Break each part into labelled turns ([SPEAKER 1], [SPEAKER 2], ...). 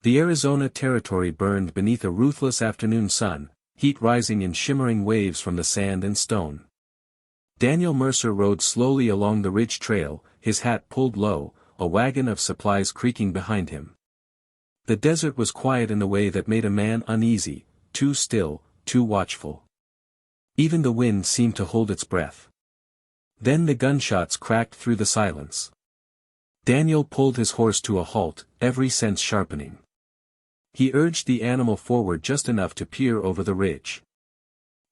[SPEAKER 1] The Arizona Territory burned beneath a ruthless afternoon sun, heat rising in shimmering waves from the sand and stone. Daniel Mercer rode slowly along the ridge trail, his hat pulled low, a wagon of supplies creaking behind him. The desert was quiet in a way that made a man uneasy, too still, too watchful. Even the wind seemed to hold its breath. Then the gunshots cracked through the silence. Daniel pulled his horse to a halt, every sense sharpening. He urged the animal forward just enough to peer over the ridge.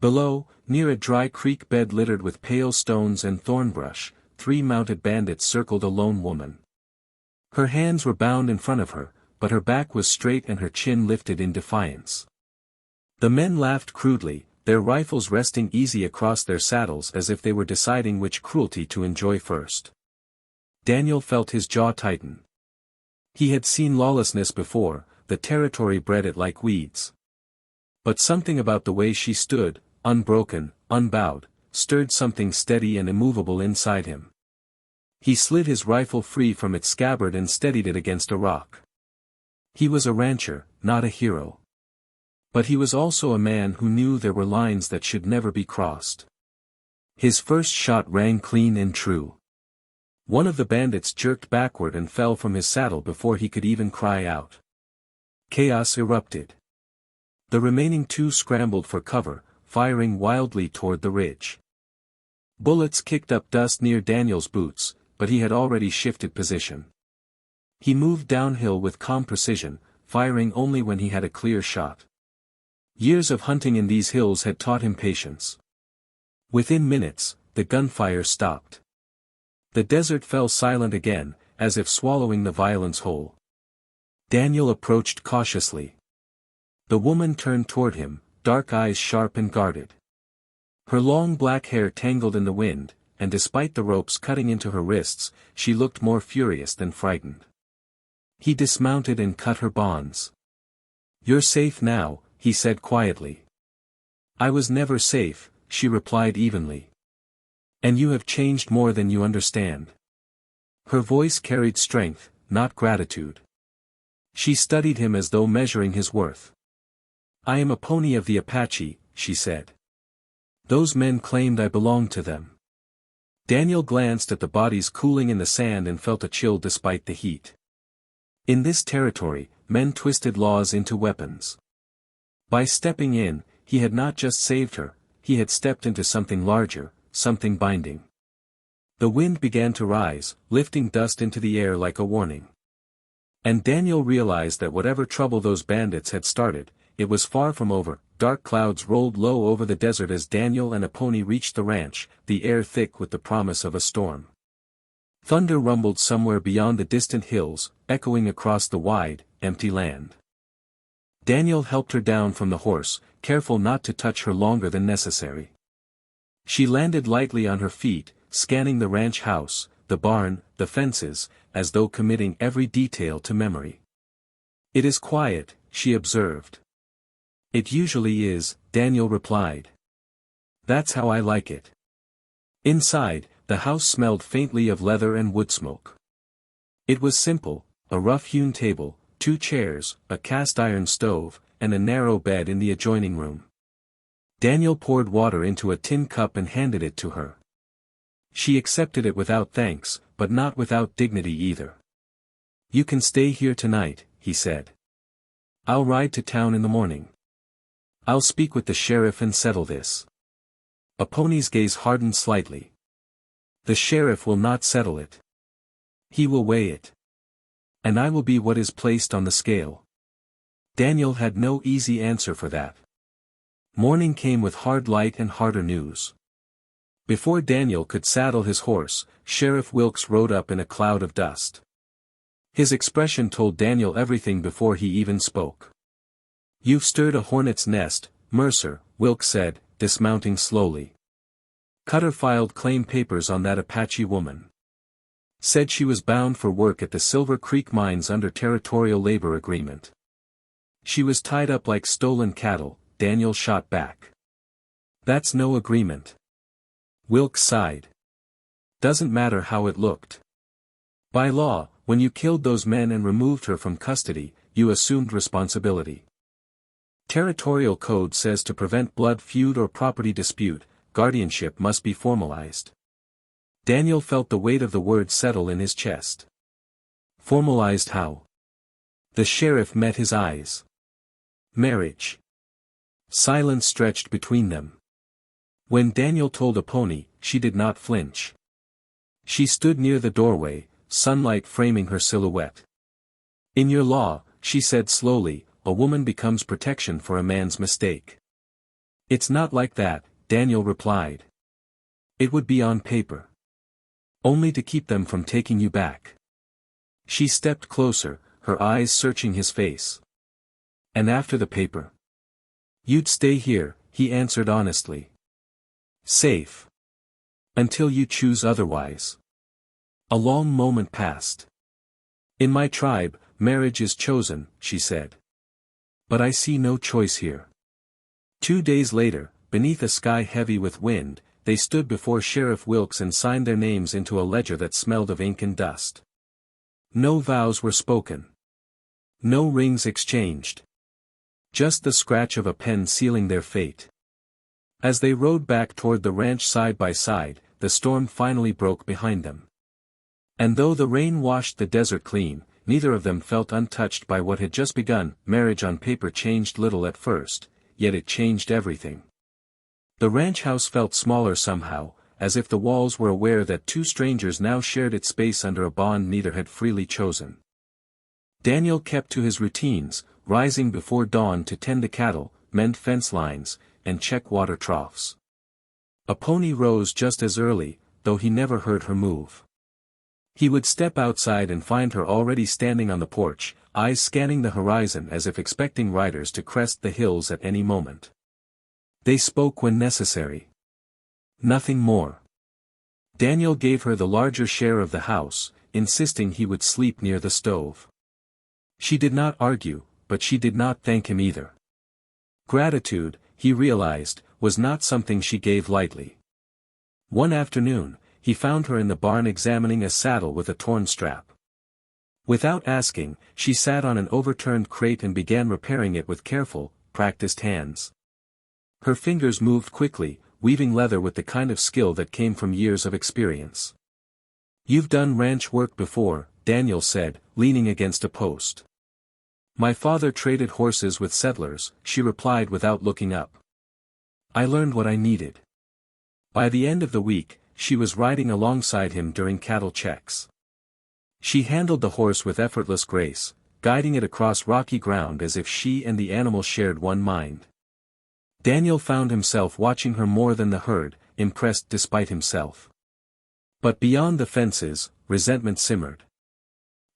[SPEAKER 1] Below, near a dry creek bed littered with pale stones and thornbrush, 3 mounted bandits circled a lone woman. Her hands were bound in front of her, but her back was straight and her chin lifted in defiance. The men laughed crudely, their rifles resting easy across their saddles as if they were deciding which cruelty to enjoy first. Daniel felt his jaw tighten. He had seen lawlessness before, the territory bred it like weeds. But something about the way she stood, unbroken, unbowed, stirred something steady and immovable inside him. He slid his rifle free from its scabbard and steadied it against a rock. He was a rancher, not a hero. But he was also a man who knew there were lines that should never be crossed. His first shot rang clean and true. One of the bandits jerked backward and fell from his saddle before he could even cry out. Chaos erupted. The remaining 2 scrambled for cover, firing wildly toward the ridge. Bullets kicked up dust near Daniel's boots, but he had already shifted position. He moved downhill with calm precision, firing only when he had a clear shot. Years of hunting in these hills had taught him patience. Within minutes, the gunfire stopped. The desert fell silent again, as if swallowing the violence whole. Daniel approached cautiously. The woman turned toward him, dark eyes sharp and guarded. Her long black hair tangled in the wind, and despite the ropes cutting into her wrists, she looked more furious than frightened. He dismounted and cut her bonds. "You're safe now," he said quietly. "I was never safe," she replied evenly. "And you have changed more than you understand." Her voice carried strength, not gratitude. She studied him as though measuring his worth. "I am a pony of the Apache," she said. "Those men claimed I belonged to them." Daniel glanced at the bodies cooling in the sand and felt a chill despite the heat. In this territory, men twisted laws into weapons. By stepping in, he had not just saved her, he had stepped into something larger, something binding. The wind began to rise, lifting dust into the air like a warning. And Daniel realized that whatever trouble those bandits had started, it was far from over. Dark clouds rolled low over the desert as Daniel and a pony reached the ranch, the air thick with the promise of a storm. Thunder rumbled somewhere beyond the distant hills, echoing across the wide, empty land. Daniel helped her down from the horse, careful not to touch her longer than necessary. She landed lightly on her feet, scanning the ranch house, the barn, the fences, as though committing every detail to memory. "It is quiet," she observed. "It usually is," Daniel replied. "That's how I like it." Inside, the house smelled faintly of leather and wood smoke. It was simple, a rough-hewn table, 2 chairs, a cast-iron stove, and a narrow bed in the adjoining room. Daniel poured water into a tin cup and handed it to her. She accepted it without thanks, but not without dignity either. "You can stay here tonight," he said. "I'll ride to town in the morning. I'll speak with the sheriff and settle this." A pony's gaze hardened slightly. "The sheriff will not settle it. He will weigh it. And I will be what is placed on the scale." Daniel had no easy answer for that. Morning came with hard light and harder news. Before Daniel could saddle his horse, Sheriff Wilkes rode up in a cloud of dust. His expression told Daniel everything before he even spoke. "You've stirred a hornet's nest, Mercer," Wilkes said, dismounting slowly. "Cutter filed claim papers on that Apache woman. Said she was bound for work at the Silver Creek mines under territorial labor agreement. She was tied up like stolen cattle," Daniel shot back. "That's no agreement." Wilkes sighed. "Doesn't matter how it looked. By law, when you killed those men and removed her from custody, you assumed responsibility. Territorial code says to prevent blood feud or property dispute, guardianship must be formalized. Daniel felt the weight of the word settle in his chest. Formalized how? The sheriff met his eyes. Marriage. Silence stretched between them. When Daniel told Apache, she did not flinch. She stood near the doorway, sunlight framing her silhouette. In your law, she said slowly, a woman becomes protection for a man's mistake. It's not like that, Daniel replied. It would be on paper. Only to keep them from taking you back. She stepped closer, her eyes searching his face. And after the paper? You'd stay here, he answered honestly. Safe. Until you choose otherwise. A long moment passed. In my tribe, marriage is chosen, she said. But I see no choice here. 2 days later, beneath a sky heavy with wind, they stood before Sheriff Wilkes and signed their names into a ledger that smelled of ink and dust. No vows were spoken. No rings exchanged. Just the scratch of a pen sealing their fate. As they rode back toward the ranch side by side, the storm finally broke behind them. And though the rain washed the desert clean, neither of them felt untouched by what had just begun. Marriage on paper changed little at first, yet it changed everything. The ranch house felt smaller somehow, as if the walls were aware that two strangers now shared its space under a bond neither had freely chosen. Daniel kept to his routines, rising before dawn to tend the cattle, mend fence lines, and check water troughs. Apache rose just as early, though he never heard her move. He would step outside and find her already standing on the porch, eyes scanning the horizon as if expecting riders to crest the hills at any moment. They spoke when necessary. Nothing more. Daniel gave her the larger share of the house, insisting he would sleep near the stove. She did not argue, but she did not thank him either. Gratitude, he realized, was not something she gave lightly. One afternoon, he found her in the barn examining a saddle with a torn strap. Without asking, she sat on an overturned crate and began repairing it with careful, practiced hands. Her fingers moved quickly, weaving leather with the kind of skill that came from years of experience. You've done ranch work before, Daniel said, leaning against a post. My father traded horses with settlers, she replied without looking up. I learned what I needed. By the end of the week, she was riding alongside him during cattle checks. She handled the horse with effortless grace, guiding it across rocky ground as if she and the animal shared one mind. Daniel found himself watching her more than the herd, impressed despite himself. But beyond the fences, resentment simmered.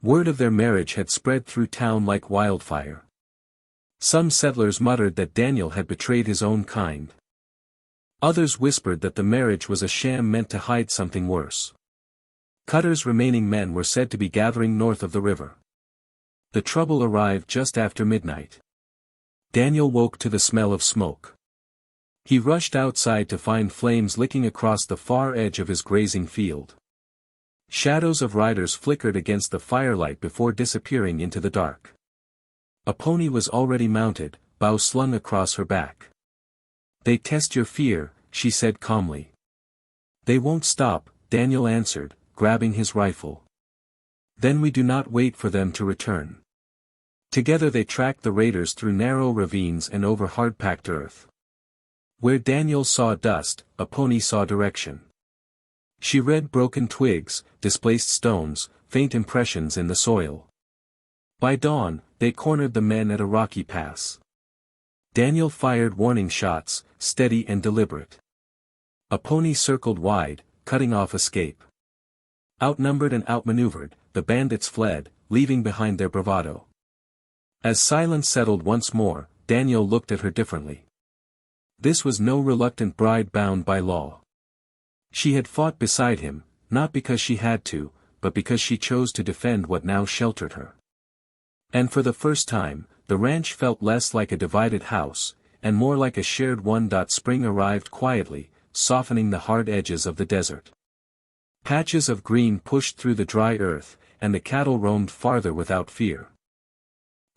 [SPEAKER 1] Word of their marriage had spread through town like wildfire. Some settlers muttered that Daniel had betrayed his own kind. Others whispered that the marriage was a sham meant to hide something worse. Cutter's remaining men were said to be gathering north of the river. The trouble arrived just after midnight. Daniel woke to the smell of smoke. He rushed outside to find flames licking across the far edge of his grazing field. Shadows of riders flickered against the firelight before disappearing into the dark. Apache was already mounted, bow slung across her back. They test your fear, she said calmly. They won't stop, Daniel answered, grabbing his rifle. Then we do not wait for them to return. Together they tracked the raiders through narrow ravines and over hard-packed earth. Where Daniel saw dust, Apache saw direction. She read broken twigs, displaced stones, faint impressions in the soil. By dawn, they cornered the men at a rocky pass. Daniel fired warning shots, steady and deliberate. Apache circled wide, cutting off escape. Outnumbered and outmaneuvered, the bandits fled, leaving behind their bravado. As silence settled once more, Daniel looked at her differently. This was no reluctant bride bound by law. She had fought beside him, not because she had to, but because she chose to defend what now sheltered her. And for the first time, the ranch felt less like a divided house, and more like a shared one. Spring arrived quietly, softening the hard edges of the desert. Patches of green pushed through the dry earth, and the cattle roamed farther without fear.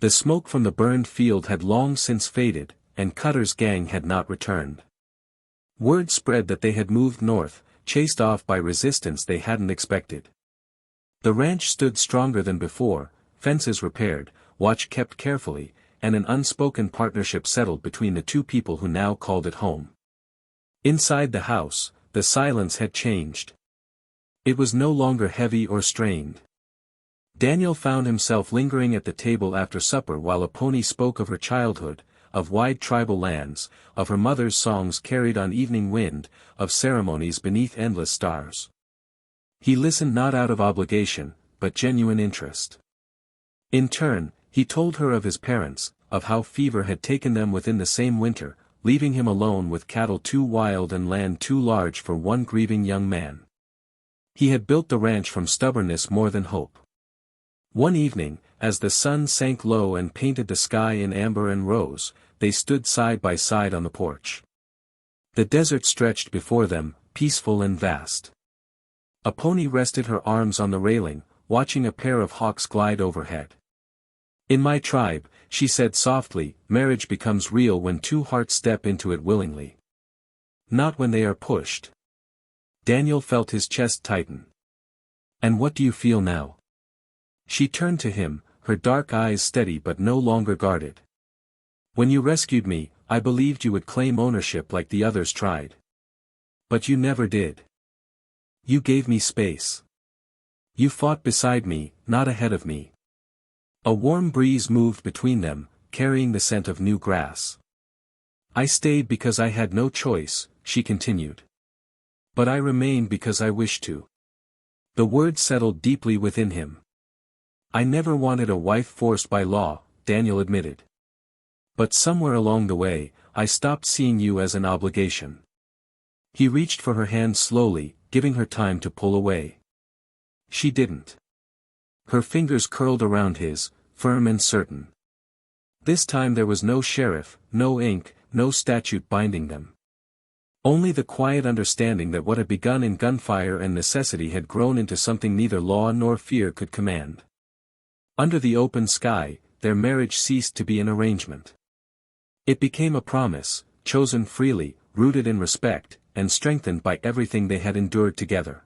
[SPEAKER 1] The smoke from the burned field had long since faded, and Cutter's gang had not returned. Word spread that they had moved north, chased off by resistance they hadn't expected. The ranch stood stronger than before, fences repaired, watch kept carefully, and an unspoken partnership settled between the two people who now called it home. Inside the house, the silence had changed. It was no longer heavy or strained. Daniel found himself lingering at the table after supper while Apache spoke of her childhood, of wide tribal lands, of her mother's songs carried on evening wind, of ceremonies beneath endless stars. He listened not out of obligation, but genuine interest. In turn, he told her of his parents, of how fever had taken them within the same winter, leaving him alone with cattle too wild and land too large for one grieving young man. He had built the ranch from stubbornness more than hope. One evening, as the sun sank low and painted the sky in amber and rose, they stood side by side on the porch. The desert stretched before them, peaceful and vast. Apache rested her arms on the railing, watching a pair of hawks glide overhead. "In my tribe," she said softly, "marriage becomes real when two hearts step into it willingly. Not when they are pushed." Daniel felt his chest tighten. "And what do you feel now?" She turned to him, her dark eyes steady but no longer guarded. "When you rescued me, I believed you would claim ownership like the others tried. But you never did. You gave me space. You fought beside me, not ahead of me." A warm breeze moved between them, carrying the scent of new grass. "I stayed because I had no choice," she continued. "But I remained because I wished to." The word settled deeply within him. "I never wanted a wife forced by law," Daniel admitted. "But somewhere along the way, I stopped seeing you as an obligation." He reached for her hand slowly, giving her time to pull away. She didn't. Her fingers curled around his, firm and certain. This time there was no sheriff, no ink, no statute binding them. Only the quiet understanding that what had begun in gunfire and necessity had grown into something neither law nor fear could command. Under the open sky, their marriage ceased to be an arrangement. It became a promise, chosen freely, rooted in respect, and strengthened by everything they had endured together.